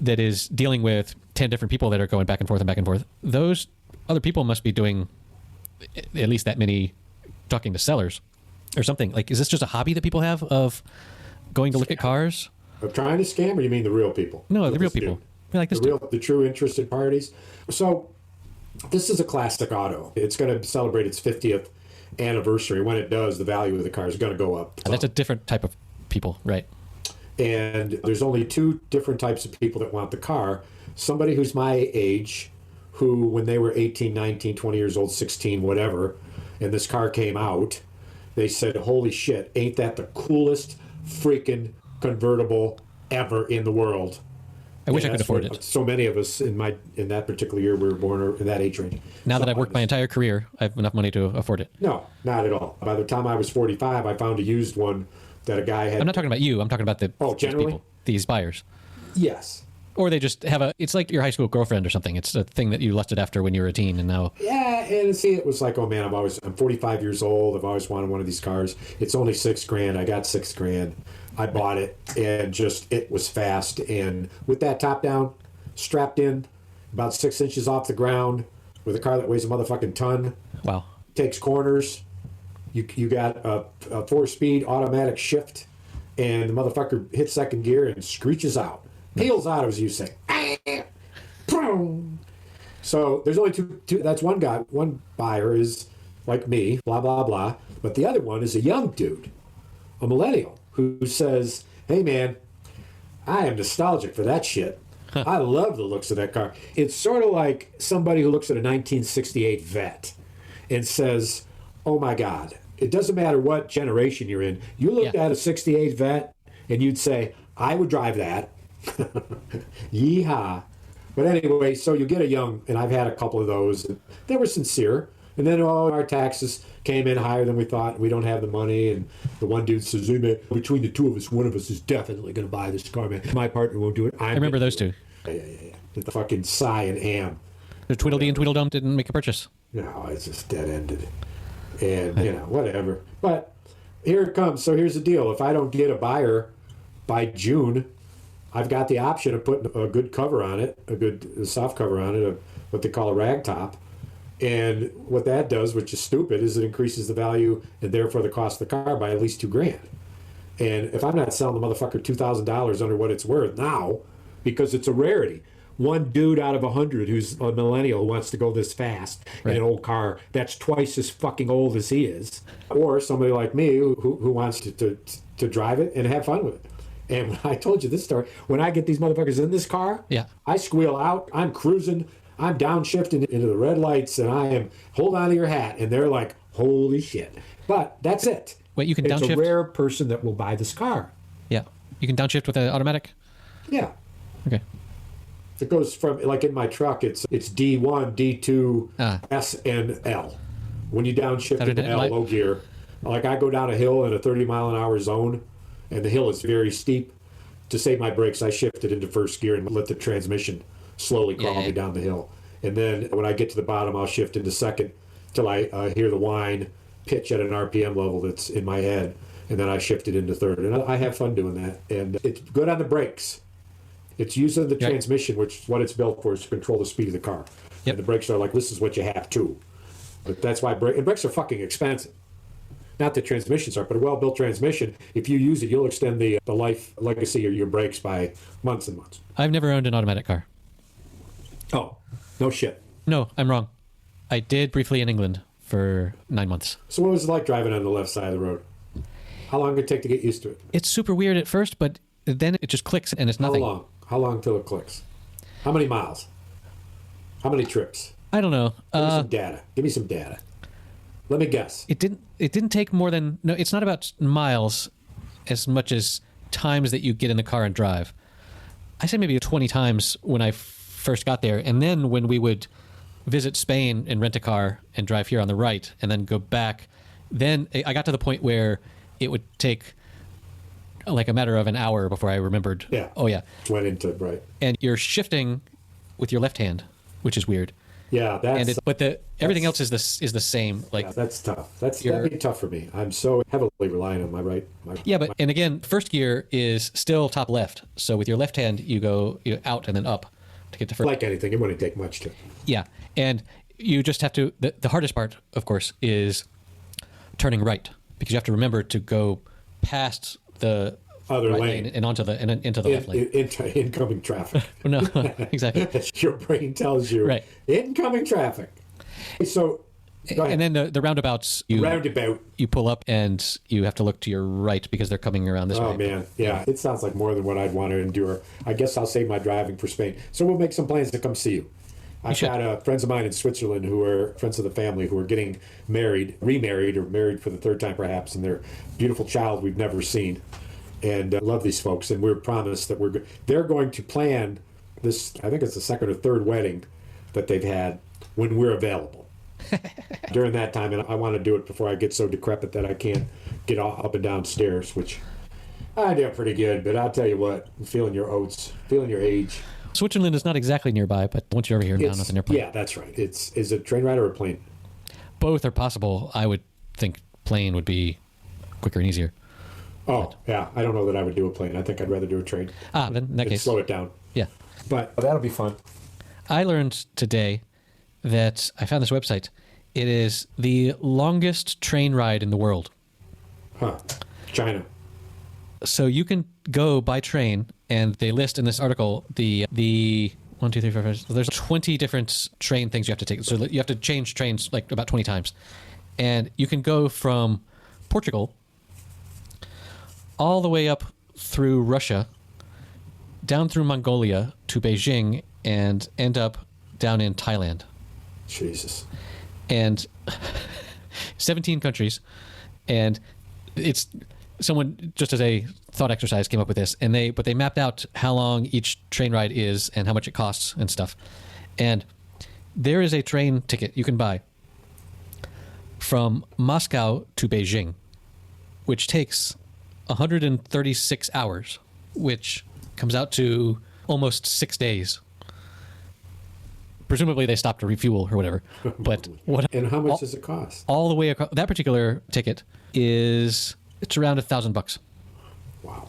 that is dealing with 10 different people that are going back and forth, those other people must be doing at least that many talking to sellers or something. Like, is this just a hobby that people have of going to look at cars?
Of trying to scam, or you mean the real people?
No, the real people. Like this
the true interested parties. So this is a classic auto. It's going to celebrate its 50th anniversary. When it does, the value of the car is going to go up.
That's a different type of people, right?
And there's only 2 different types of people that want the car. Somebody who's my age, who when they were 18, 19, 20 years old, 16, whatever, and this car came out, they said, holy shit, ain't that the coolest freaking convertible ever in the world?
I wish I could afford it.
So many of us in that particular year were born in that age range.
Now that I've worked my entire career, I have enough money to afford it.
No, not at all. By the time I was 45, I found a used one that a guy had.
I'm not talking about you. I'm talking about
generally?
these buyers.
Yes.
Or they just have it's like your high school girlfriend or something. It's a thing that you lusted after when you were a teen, and now.
Yeah, and see, it was like, oh man, I'm 45 years old. I've always wanted one of these cars. It's only $6,000. I got $6,000. I bought it, and it was fast. And with that top down, strapped in, about 6 inches off the ground, with a car that weighs a motherfucking ton.
Wow.
Takes corners. You got a 4-speed automatic shift, and the motherfucker hits second gear and screeches out. Peels out, as you say. So there's only two. That's one guy. One buyer is like me, blah, blah, blah. But the other one is a young dude, a millennial, who says, hey, man, I am nostalgic for that shit. I love the looks of that car. It's sort of like somebody who looks at a 1968 Vet and says, oh, my God, it doesn't matter what generation you're in. You looked at a 68 Vet and you'd say, I would drive that. Yeehaw. But anyway, so you get a young, and I've had a couple of those. They were sincere. And then our taxes came in higher than we thought. We don't have the money. And the one dude says, hey, man, between the two of us, one of us is definitely going to buy this car, man. My partner won't do it. I
remember those two.
Yeah. The fucking Sigh and Am.
The Tweedledee and Tweedledum didn't make a purchase.
No, it's just dead-ended. And, whatever. But here it comes. So here's the deal. If I don't get a buyer by June, I've got the option of putting a good cover on it, a good soft cover on it, what they call a rag top. And what that does, which is stupid, is it increases the value and therefore the cost of the car by at least $2,000. And if I'm not selling the motherfucker $2,000 under what it's worth now, because it's a rarity, one dude out of 100 who's a millennial wants to go this fast in an old car that's twice as fucking old as he is, or somebody like me who wants to drive it and have fun with it. And when I told you this story, when I get these motherfuckers in this car, I squeal out, I'm cruising, I'm downshifting into the red lights, and I am, hold on to your hat, and they're like, holy shit. But that's it.
Wait, you can
it's
downshift?
It's a rare person that will buy this car.
Yeah. You can downshift with an automatic?
Yeah.
Okay.
It goes from, like in my truck, it's D1, D2, S, and L. When you downshift into L, low gear, like I go down a hill in a 30-mile-an-hour zone, and the hill is very steep. To save my brakes, I shift it into first gear and let the transmission slowly crawl me down the hill. And then when I get to the bottom, I'll shift into second till I hear the whine pitch at an RPM level that's in my head. And then I shift it into third. And I have fun doing that. And it's good on the brakes. It's using the transmission, which is what it's built for, is to control the speed of the car. And the brakes are like, this is what you have to. But that's why brakes are fucking expensive. Not that transmissions are, but a well-built transmission, if you use it, you'll extend the life legacy of your brakes by months and months.
I've never owned an automatic car.
Oh, no shit.
No, I'm wrong. I did briefly in England for 9 months.
So what was it like driving on the left side of the road? How long did it take to get used to it?
It's super weird at first, but then it just clicks and it's nothing.
How long till it clicks? How many miles? How many trips?
I don't know.
Give me some data. Let me guess.
It didn't take more than... No, it's not about miles as much as times that you get in the car and drive. I say maybe 20 times when I first got there. And then when we would visit Spain and rent a car and drive here on the right and then go back, then I got to the point where it would take like a matter of an hour before I remembered.
Yeah.
Oh, yeah.
Went into, right.
And you're shifting with your left hand, which is weird.
Yeah, that's...
But everything else is the same. Like,
yeah, that's tough. That'd be tough for me. I'm so heavily reliant on my right.
And again, first gear is still top left. So with your left hand, you go out and then up to get to first.
Like anything, it wouldn't take much to.
Yeah, and you just have to... The hardest part, of course, is turning right, because you have to remember to go past the
other lane
and into the left lane.
Into incoming traffic.
No, exactly.
Your brain tells you,
right.
Incoming traffic. So, go ahead.
And then the roundabouts, you pull up and you have to look to your right because they're coming around this way.
Oh, man. Yeah, it sounds like more than what I'd want to endure. I guess I'll save my driving for Spain. So we'll make some plans to come see you. I've got friends of mine in Switzerland who are friends of the family who are getting remarried, or married for the third time perhaps, and their beautiful child we've never seen. And love these folks, and we're promised that they're going to plan this. I think it's the second or third wedding that they've had when we're available during that time. And I want to do it before I get so decrepit that I can't get up and down stairs, which I do pretty good. But I'll tell you what, I'm feeling your oats, feeling your age.
Switzerland is not exactly nearby, but once you're over here, now nothing airplane.
Yeah, that's right. Is it train ride or a plane?
Both are possible. I would think plane would be quicker and easier.
Oh, yeah. I don't know that I would do a plane. I think I'd rather do a train.
Then in that case,
slow it down.
Yeah.
But that'll be fun.
I learned today that I found this website. It is the longest train ride in the world.
Huh. China.
So you can go by train, and they list in this article the 1, 2, 3, 4, 5. There's 20 different train things you have to take. So you have to change trains like about 20 times, and you can go from Portugal all the way up through Russia, down through Mongolia to Beijing, and end up down in Thailand.
Jesus.
And 17 countries, and it's someone just as a thought exercise came up with this, and they mapped out how long each train ride is and how much it costs and stuff. And there is a train ticket you can buy from Moscow to Beijing, which takes 136 hours, which comes out to almost 6 days. Presumably they stopped to refuel or whatever. But
and how much does it cost?
All the way across, that particular ticket it's around $1,000.
Wow.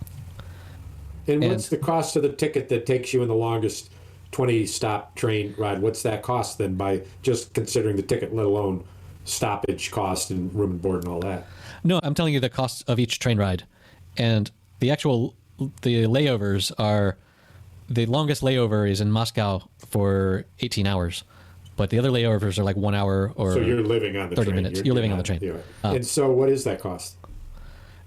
And what's the cost of the ticket that takes you in the longest 20-stop train ride? What's that cost then, by just considering the ticket, let alone stoppage cost and room and board and all that?
No, I'm telling you the cost of each train ride. And the layovers are, the longest layover is in Moscow for 18 hours. But the other layovers are like 1 hour or
so you're living on the
30
train.
minutes. You're living on the train.
And so what is that cost?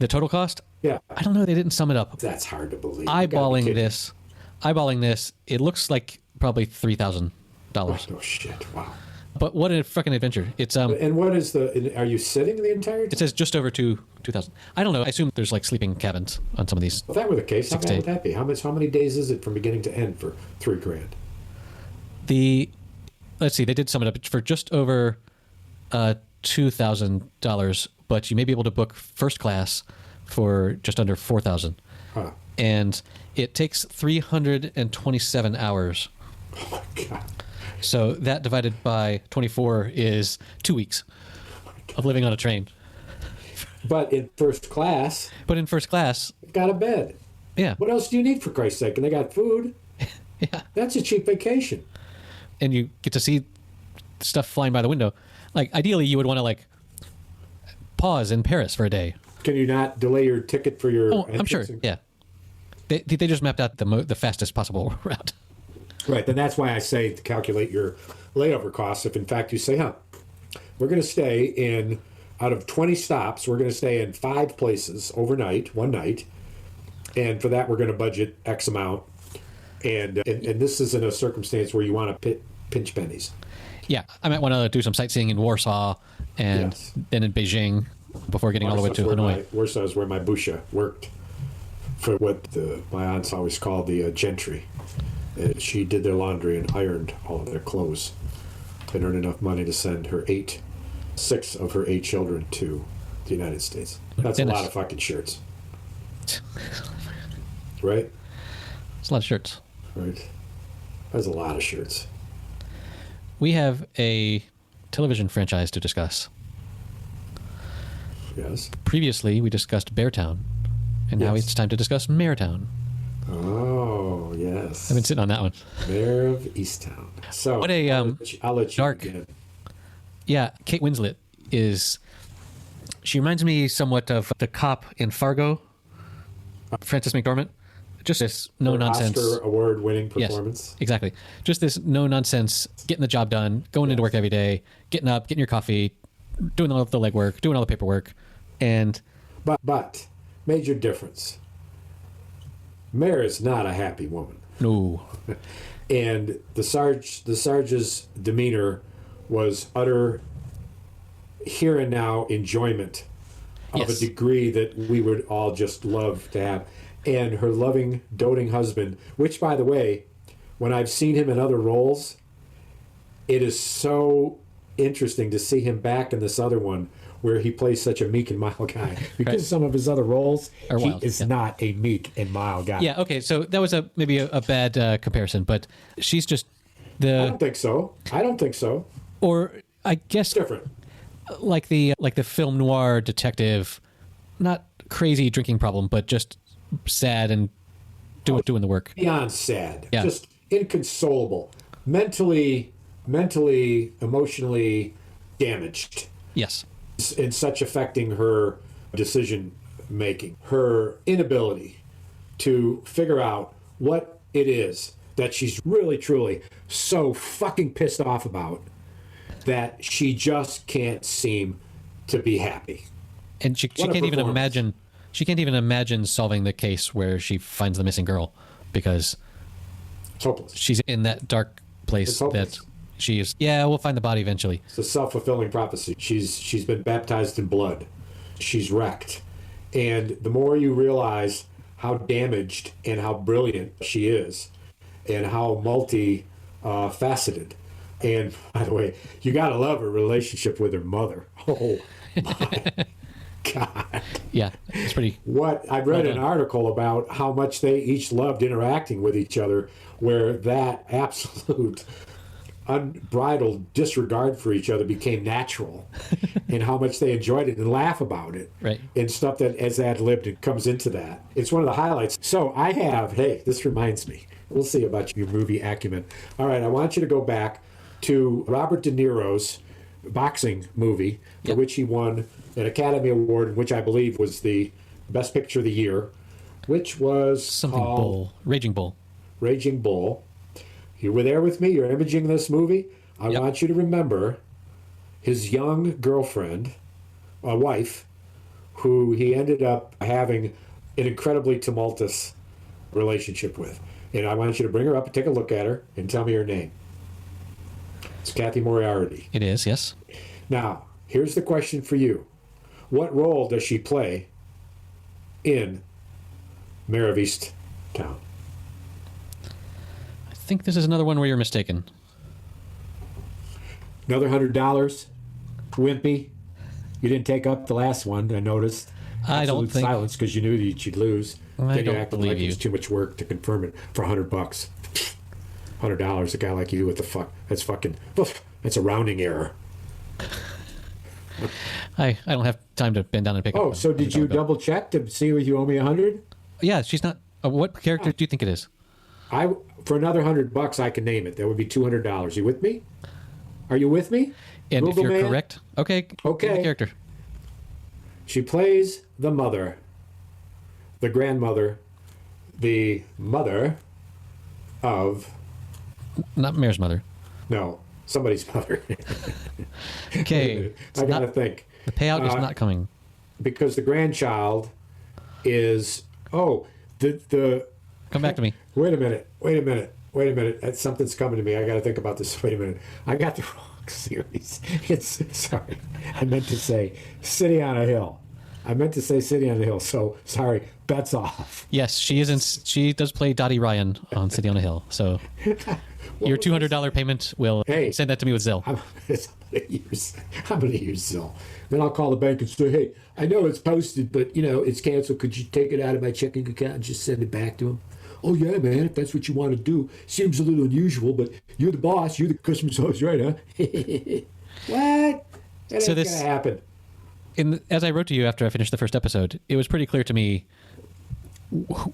The total cost?
Yeah.
I don't know. They didn't sum it up.
That's hard to believe.
Eyeballing this, it looks like probably $3,000.
Oh, shit. Wow.
But what a fucking adventure. It's
And what is are you sitting the entire time?
It says just over 2,000. I don't know. I assume there's like sleeping cabins on some of these.
If that were the case, how bad would that be? How many days is it from beginning to end for $3,000?
Let's see, they did sum it up for just over $2,000, but you may be able to book first class for just under $4,000.
Huh.
And it takes 327 hours.
Oh my God.
So that divided by 24 is 2 weeks of living on a train.
But in first class,
you've
got a bed.
Yeah.
What else do you need, for Christ's sake? And they got food.
Yeah.
That's a cheap vacation.
And you get to see stuff flying by the window. Like, ideally, you would want to like pause in Paris for a day.
Can you not delay your ticket for your?
Oh, I'm sure. Yeah. They just mapped out the fastest possible route.
Right. Then that's why I say to calculate your layover costs. If in fact you say, we're going to stay in, out of 20 stops, we're going to stay in 5 places overnight, one night, and for that we're going to budget X amount. And this is in a circumstance where you want to pinch pennies.
Yeah, I might want to do some sightseeing in Warsaw and then in Beijing before getting all the way to Hanoi.
Warsaw is where my busha worked for what my aunts always called the gentry. She did their laundry and ironed all of their clothes and earned enough money to send 6 of her 8 children to the United States. That's a lot of fucking shirts. Right?
It's a lot of shirts.
Right. That's a lot of shirts.
We have a television franchise to discuss.
Yes.
Previously, we discussed Beartown, and now it's time to discuss Mayortown.
Oh, yes.
I've been sitting on that one.
Mayor of Easttown. So
what a
I'll let you
dark.
begin.
Yeah, Kate Winslet she reminds me somewhat of the cop in Fargo, Frances McDormand. Just this no-nonsense
Oscar award-winning performance.
Yes, exactly. Just this no-nonsense, getting the job done, going into work every day, getting up, getting your coffee, doing all the legwork, doing all the paperwork, and...
But, major difference. Mayor is not a happy woman.
No.
And the Sarge's demeanor was utter here and now enjoyment of a degree that we would all just love to have. And her loving, doting husband, which, by the way, when I've seen him in other roles, it is so interesting to see him back in this other one where he plays such a meek and mild guy. Because of some of his other roles, he is not a meek and mild guy.
Yeah, okay, so that was maybe a bad comparison, but she's just
I don't think so.
Or I guess
Different.
like the film noir detective, not crazy drinking problem, but just sad and doing the work.
Beyond sad.
Yeah.
Just inconsolable. Mentally, emotionally damaged.
Yes.
In such affecting her decision making, her inability to figure out what it is that she's really, truly so fucking pissed off about that she just can't seem to be happy.
And she can't even imagine. She can't even imagine solving the case where she finds the missing girl because
It's hopeless.
she's in that dark place that she is. Yeah, we'll find the body eventually.
It's a self-fulfilling prophecy. She's been baptized in blood. She's wrecked. And the more you realize how damaged and how brilliant she is and how multi-faceted. And by the way, you got to love her relationship with her mother. Oh, my God.
Yeah, it's pretty.
I've read an article about how much they each loved interacting with each other, where that absolute unbridled disregard for each other became natural, and how much they enjoyed it and laugh about it.
Right.
And stuff that as ad-libbed and comes into that. It's one of the highlights. So this reminds me. We'll see about your movie acumen. All right, I want you to go back to Robert De Niro's boxing movie, for which he won an Academy Award, which I believe was the Best Picture of the Year, which was
Something
called
Bull. Raging Bull.
Raging Bull. You were there with me. You're imaging this movie. I want you to remember his young girlfriend, a wife, who he ended up having an incredibly tumultuous relationship with. And I want you to bring her up and take a look at her and tell me her name. It's Kathy Moriarty.
It is, yes.
Now, here's the question for you. What role does she play in Mayor of Easttown?
I think this is another one where you're mistaken.
Another $100? Wimpy? You didn't take up the last one, I noticed.
I don't think...
silence because you knew that you'd lose.
I
Then you
don't
acted
believe
like
you.
it was too much work to confirm it for $100. $100, a guy like you, what the fuck? That's fucking... That's a rounding error.
I don't have time to bend down and pick up.
Oh, so did you double check to see if you owe me 100?
Yeah, she's not... what character do you think it is?
For another $100, I can name it. That would be $200. You with me? Are you with me?
And
Google
if you're
man?
correct... Okay. Give me the character.
She plays the mother, the grandmother, the mother of...
Not Mayor's mother.
No, somebody's mother.
Okay.
I got to think.
The payout is not coming.
Because the grandchild is... Oh, the...
Come back to me.
Wait a minute. Something's coming to me. I got to think about this. Wait a minute. I got the wrong series. Sorry. I meant to say City on a Hill. So, sorry. Bets off.
Yes, she is. She does play Dottie Ryan on City on a Hill. So your $200 payment will send that to me with Zelle.
I'm going to use Zelle. Then I'll call the bank and say, hey, I know it's posted, but, it's canceled. Could you take it out of my checking account and just send it back to him? Oh, yeah, man, if that's what you want to do. Seems a little unusual, but you're the boss. You're the customer service, right, huh? What? That ain't going to happen.
As I wrote to you after I finished the first episode, it was pretty clear to me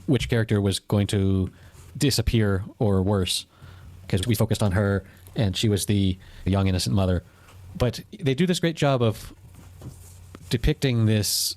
which character was going to disappear or worse, because we focused on her, and she was the young, innocent mother. But they do this great job of depicting this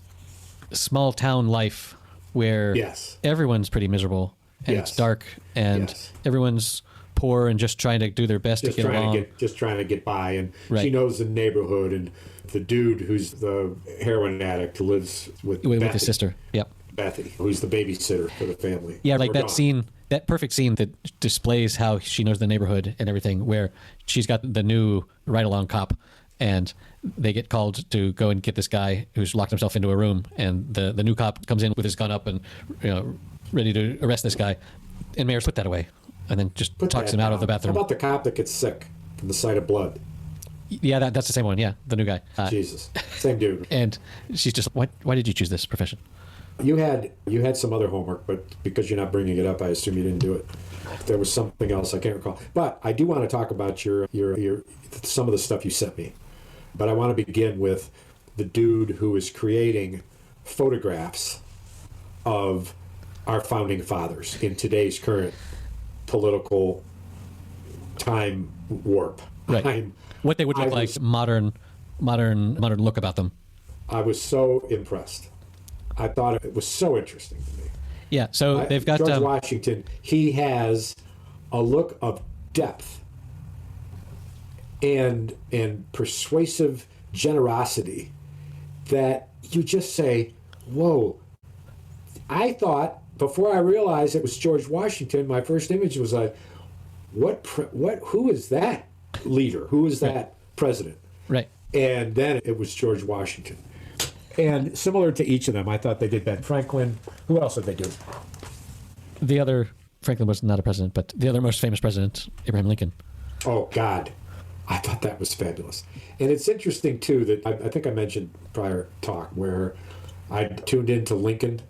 small town life where everyone's pretty miserable. And it's dark, and everyone's poor and just trying to do their best to get along.
Just trying to get by, and she knows the neighborhood, and the dude who's the heroin addict who lives with
his sister. Yep.
Bethy, who's the babysitter for the family.
Yeah, like that scene, that perfect scene that displays how she knows the neighborhood and everything, where she's got the new ride-along cop, and they get called to go and get this guy who's locked himself into a room, and the new cop comes in with his gun up and ready to arrest this guy, and Mayor's put that away, and then just talks him out of the bathroom.
How about the cop that gets sick from the sight of blood?
Yeah, that's the same one. Yeah, the new guy.
Jesus, same dude.
And she's just, why did you choose this profession?
You had some other homework, but because you're not bringing it up, I assume you didn't do it. There was something else I can't recall. But I do want to talk about your some of the stuff you sent me. But I want to begin with the dude who is creating photographs of our founding fathers in today's current political time warp.
Right. What they would look like, modern look about them.
I was so impressed. I thought it was so interesting to me.
Yeah, so they've got
George Washington. He has a look of depth and persuasive generosity that you just say, "Whoa!" I thought before I realized it was George Washington, my first image was like, "What? Who is that leader? Who is that president?"
Right.
And then it was George Washington. And similar to each of them, I thought they did Ben Franklin. Who else did they do?
The other, Franklin was not a president, but the other most famous president, Abraham Lincoln.
Oh, God. I thought that was fabulous. And it's interesting, too, that I think I mentioned prior talk where I tuned into Lincoln.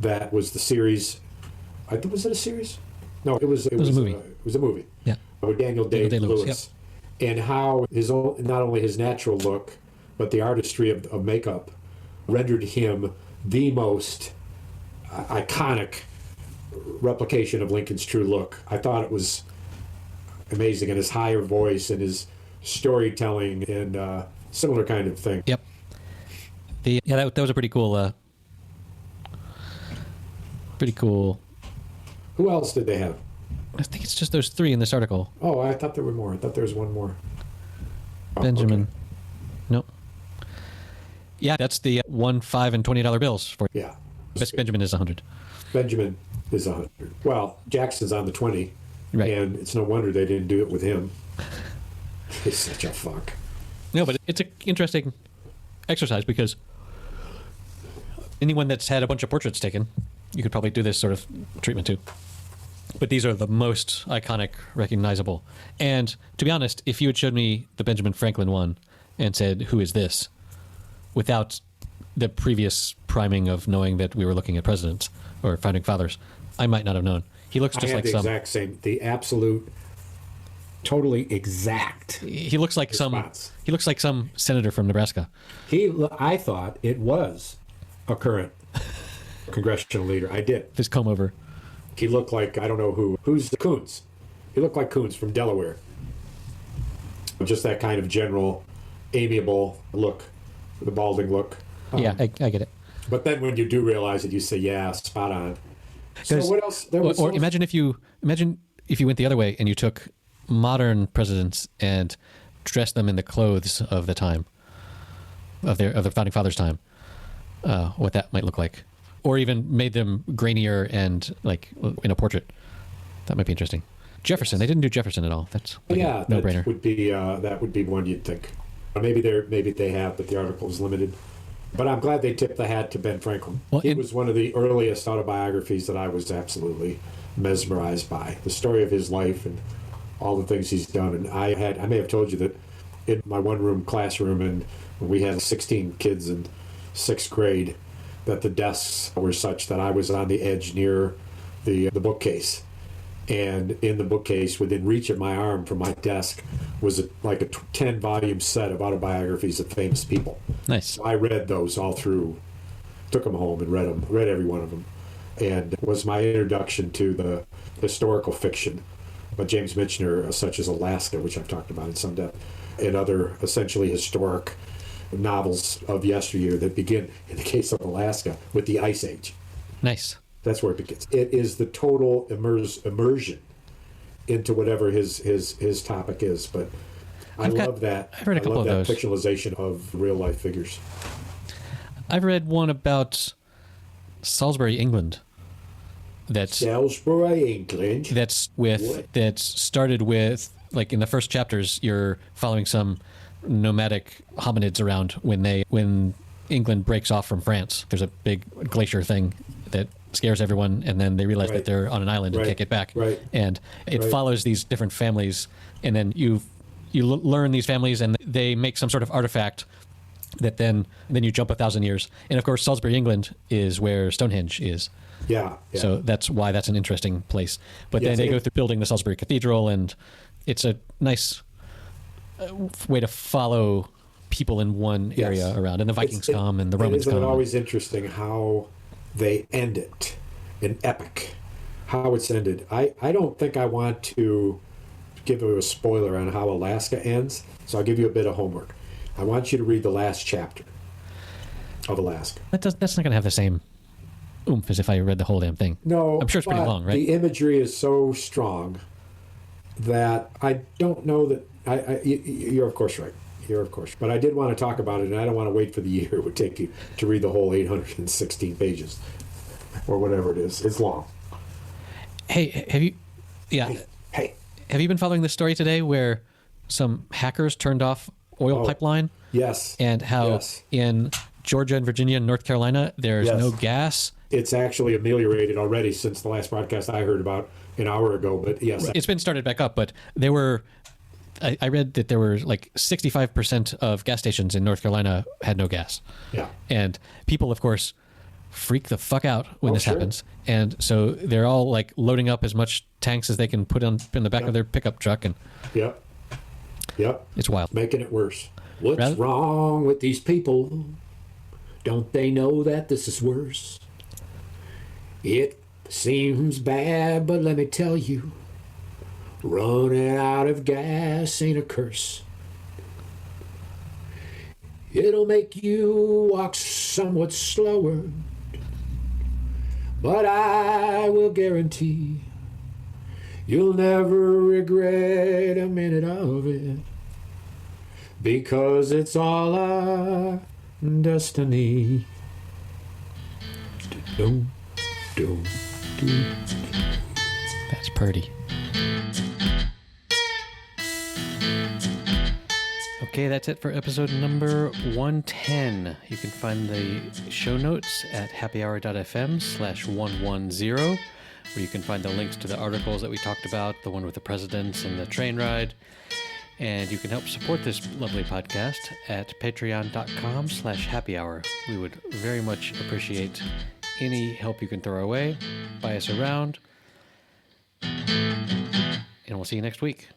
That was the series. Was it a series? No, it was a movie. It was a movie.
Yeah.
With Daniel Day-Lewis. Yep. And how not only his natural look, but the artistry of makeup rendered him the most iconic replication of Lincoln's true look. I thought it was amazing, and his higher voice and his storytelling and similar kind of thing.
Yep. That was a pretty cool. Pretty cool.
Who else did they have?
I think it's just those three in this article.
Oh, I thought there were more. I thought there was one more.
Benjamin.
Okay.
Nope. Yeah, that's the $1, $5, and $20 bills for.
Yeah.
Benjamin is 100.
Benjamin is 100. Well, Jackson's on the 20,
right?
And it's no wonder they didn't do it with him. He's such a fuck.
No, but it's an interesting exercise because anyone that's had a bunch of portraits taken, you could probably do this sort of treatment too. But these are the most iconic, recognizable. And to be honest, if you had showed me the Benjamin Franklin one and said, "Who is this?" without the previous priming of knowing that we were looking at presidents or founding fathers, I might not have known. He looks just like some.
Exact same, the absolute, totally exact.
He looks like
response.
He looks like some senator from Nebraska.
I thought it was a current congressional leader. I did.
This comb over.
He looked like, I don't know who's Coons. He looked like Coons from Delaware. Just that kind of general, amiable look, the balding look.
Yeah, I get it.
But then when you do realize it, you say, yeah, spot on. So what else?
Or imagine if you went the other way and you took modern presidents and dressed them in the clothes of the time, of the founding fathers' time, what that might look like. Or even made them grainier and like in a portrait. That might be interesting. Jefferson, they didn't do Jefferson at all. That's like a no-brainer.
That would be one you'd think. Maybe they have, but the article is limited. But I'm glad they tipped the hat to Ben Franklin. Well, it was one of the earliest autobiographies that I was absolutely mesmerized by. The story of his life and all the things he's done. And I may have told you that in my one-room classroom, and we had 16 kids in 6th grade, that the desks were such that I was on the edge near the bookcase. And in the bookcase, within reach of my arm from my desk, was a 10-volume set of autobiographies of famous people.
Nice.
So I read those all through, took them home and read every one of them. And it was my introduction to the historical fiction by James Michener, such as Alaska, which I've talked about in some depth, and other essentially historic novels of yesteryear that begin, in the case of Alaska, with the Ice Age.
Nice.
That's where it begins. It is the total immersion into whatever his topic is. But I've read a couple of those. Fictionalization of real life figures.
I've read one about Salisbury, England.
Salisbury, England.
That started with, like, in the first chapters, you're following some nomadic hominids around when England breaks off from France. There's a big glacier thing that scares everyone, and then they realize that they're on an island and can't get back.
Right.
And it follows these different families, and then you you learn these families, and they make some sort of artifact that then you jump 1,000 years. And of course, Salisbury, England is where Stonehenge is.
Yeah.
So that's why that's an interesting place. But then they go through building the Salisbury Cathedral, and it's a nice way to follow people in one area around. And the Vikings come, and the Romans come.
Isn't it always interesting how they end it in epic, how it's ended? I don't think I want to give you a spoiler on how Alaska ends, so I'll give you a bit of homework. I want you to read the last chapter of Alaska.
That's not going to have the same oomph as if I read the whole damn thing.
No,
I'm sure it's pretty long, right?
The imagery is so strong that I don't know that you're of course right. You're of course, but I did want to talk about it, and I don't want to wait for the year it would take you to read the whole 816 pages or whatever it is. It's long.
Hey, have you? Yeah.
Hey.
Have you been following this story today where some hackers turned off oil pipeline?
Yes.
And how in Georgia and Virginia and North Carolina, there's no gas.
It's actually ameliorated already since the last broadcast I heard about an hour ago, but yes.
It's been started back up, but there were, I read that there were like 65% of gas stations in North Carolina had no gas.
Yeah.
And people, of course, freak the fuck out when this happens. And so they're all like loading up as much tanks as they can put in the back of their pickup truck. And
Yep.
It's wild.
Making it worse. What's wrong with these people? Don't they know that this is worse? It seems bad, but let me tell you, running out of gas ain't a curse. It'll make you walk somewhat slower, but I will guarantee you'll never regret a minute of it, because it's all our destiny.
That's pretty. Okay, that's it for episode number 110. You can find the show notes at happyhour.fm/110, where you can find the links to the articles that we talked about, the one with the presidents and the train ride. And you can help support this lovely podcast at patreon.com/happyhour. We would very much appreciate any help you can throw our way. Buy us around. And we'll see you next week.